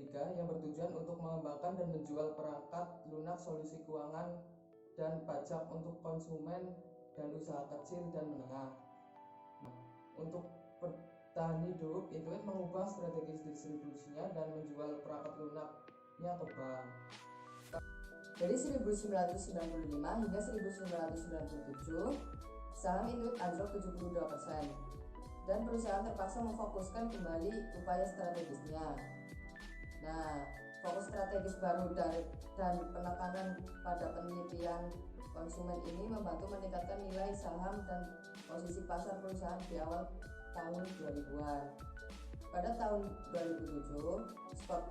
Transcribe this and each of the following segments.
ketiga yang bertujuan untuk mengembangkan dan menjual perangkat lunak solusi keuangan dan pajak untuk konsumen dan usaha kecil dan menengah. Untuk bertahan hidup, Intuit mengubah strategi distribusinya dan menjual perangkat lunaknya ke bank. Dari 1995 hingga 1997, saham Intuit anjlok 72% dan perusahaan terpaksa memfokuskan kembali upaya strategisnya. Nah, fokus strategis baru dan penekanan pada penelitian konsumen ini membantu meningkatkan nilai saham dan posisi pasar perusahaan di awal tahun 2000-an. Pada tahun 2007, Scott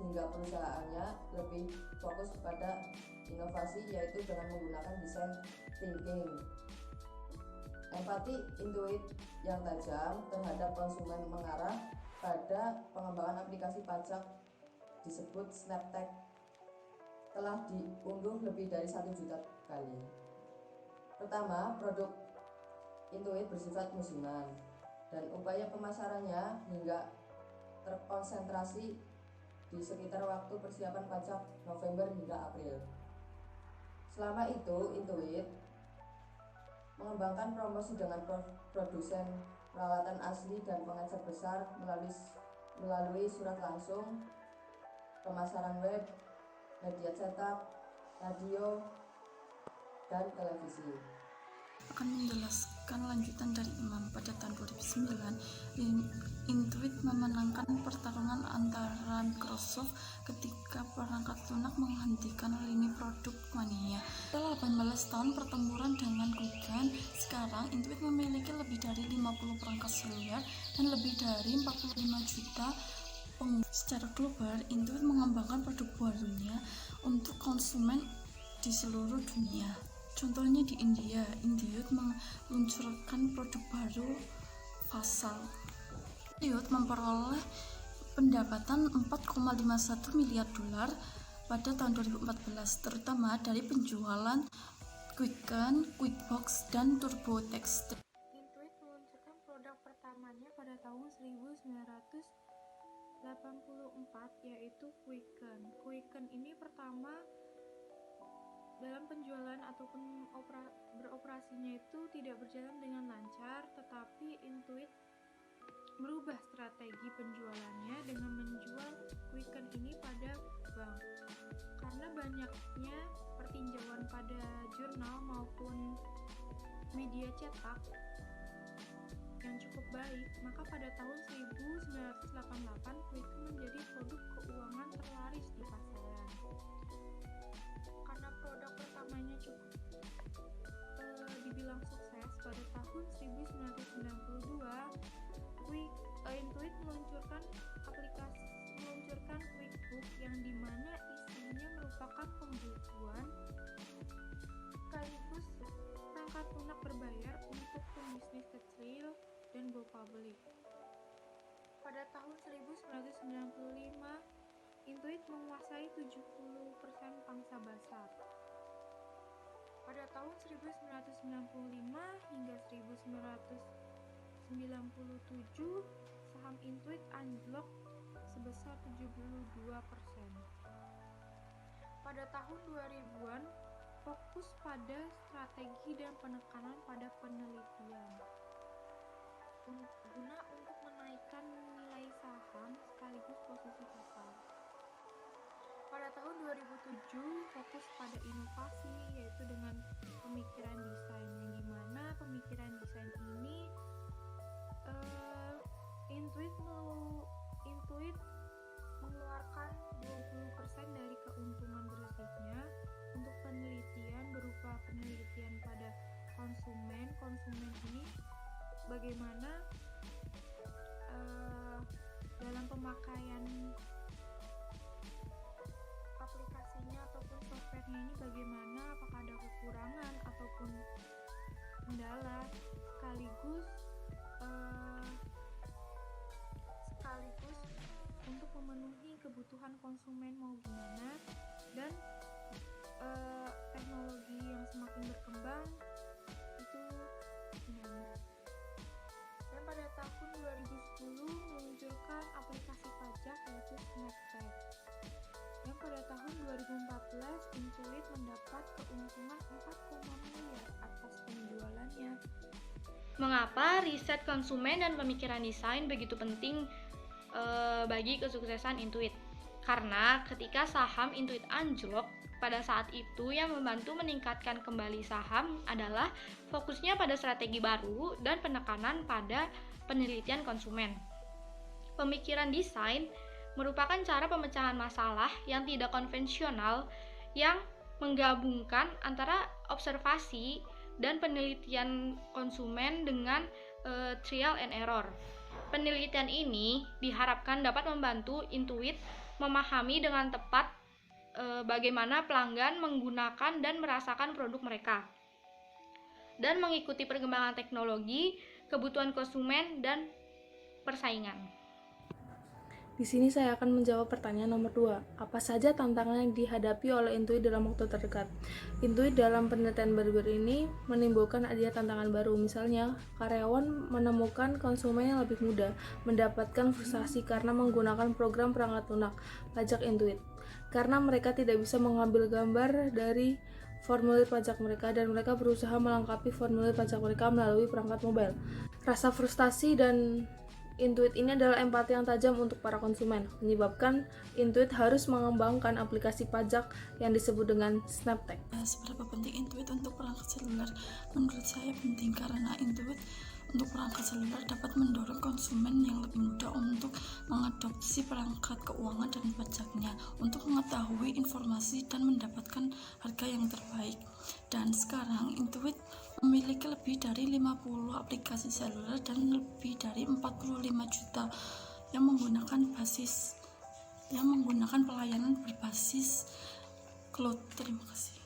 hingga perusahaannya lebih fokus pada inovasi, yaitu dengan menggunakan design thinking, empati Intuit yang tajam terhadap konsumen mengarah pada pengembangan aplikasi pajak disebut SnapTag telah diunduh lebih dari 1 juta kali. Pertama, produk Intuit bersifat musiman dan upaya pemasarannya hingga terkonsentrasi di sekitar waktu persiapan pajak November hingga April. Selama itu, Intuit mengembangkan promosi dengan produsen peralatan asli dan pengecek besar melalui surat langsung, pemasaran web, media cetak, radio, dan televisi. Akan menjelaskan lanjutan dari Imam. Pada tahun 2009, Intuit memenangkan pertarungan antara Microsoft ketika perangkat lunak menghentikan lini produk Mania. Setelah 18 tahun pertempuran dengan Google, sekarang Intuit memiliki lebih dari 50 perangkat seluler dan lebih dari 45 juta pengguna. Secara global, Intuit mengembangkan produk barunya untuk konsumen di seluruh dunia. Contohnya di India, Intuit meluncurkan produk baru Fasal. Intuit memperoleh pendapatan 4,51 miliar dolar pada tahun 2014, terutama dari penjualan Quicken, QuickBooks, dan TurboTax. Intuit meluncurkan produk pertamanya pada tahun 1984, yaitu Quicken. Quicken ini pertama dalam penjualan ataupun beroperasinya itu tidak berjalan dengan lancar, tetapi Intuit merubah strategi penjualannya dengan menjual Quicken ini pada bank. Karena banyaknya pertinjauan pada jurnal maupun media cetak yang cukup baik, maka pada tahun 1988 Quicken menjadi produk keuangan terlaris di pasaran. Karena produk pertamanya cukup dibilang sukses, pada tahun 1992 Intuit meluncurkan QuickBook yang dimana isinya merupakan pembukuan sekaligus perangkat lunak berbayar untuk pembisnis kecil dan go public. Pada tahun 1995 Intuit menguasai 70% pangsa pasar. Pada tahun 1995 hingga 1997, saham Intuit anjlok sebesar 72%. Pada tahun 2000-an, fokus pada strategi dan penekanan pada penelitian guna untuk menaikkan nilai saham sekaligus posisi pasar. Pada tahun 2007 fokus pada inovasi, yaitu dengan pemikiran desain, yang dimana pemikiran desain ini Intuit mengeluarkan 20% dari keuntungan bersihnya untuk penelitian berupa penelitian pada konsumen ini bagaimana dalam pemakaian aplikasinya ataupun softwarenya ini bagaimana, apakah ada kekurangan ataupun kendala, sekaligus untuk memenuhi kebutuhan konsumen mau gimana, dan teknologi yang semakin berkembang itu gimana. Dan pada tahun 2010 meluncurkan aplikasi pajak yaitu SnapTag. pada tahun 2014 Intuit mendapat keuntungan 4,0 miliar atas penjualannya. Mengapa riset konsumen dan pemikiran desain begitu penting bagi kesuksesan Intuit? Karena ketika saham Intuit anjlok, pada saat itu yang membantu meningkatkan kembali saham adalah fokusnya pada strategi baru dan penekanan pada penelitian konsumen. Pemikiran desain merupakan cara pemecahan masalah yang tidak konvensional yang menggabungkan antara observasi dan penelitian konsumen dengan trial and error. Penelitian ini diharapkan dapat membantu Intuit memahami dengan tepat bagaimana pelanggan menggunakan dan merasakan produk mereka, dan mengikuti perkembangan teknologi, kebutuhan konsumen, dan persaingan. Di sini saya akan menjawab pertanyaan nomor 2. Apa saja tantangan yang dihadapi oleh Intuit dalam waktu terdekat? Intuit dalam penelitian baru ini menimbulkan adanya tantangan baru. Misalnya, karyawan menemukan konsumen yang lebih mudah, mendapatkan frustasi karena menggunakan program perangkat lunak pajak Intuit, karena mereka tidak bisa mengambil gambar dari formulir pajak mereka dan mereka berusaha melengkapi formulir pajak mereka melalui perangkat mobile. Rasa frustasi dan Intuit ini adalah empati yang tajam untuk para konsumen, menyebabkan Intuit harus mengembangkan aplikasi pajak yang disebut dengan SnapTag. Seberapa penting Intuit untuk perangkat seluler? Menurut saya penting karena Intuit untuk perangkat seluler dapat mendorong konsumen yang lebih mudah untuk mengadopsi perangkat keuangan dan pajaknya, untuk mengetahui informasi dan mendapatkan harga yang terbaik. Dan sekarang Intuit memiliki lebih dari 50 aplikasi seluler dan lebih dari 45 juta yang menggunakan pelayanan berbasis cloud. Terima kasih.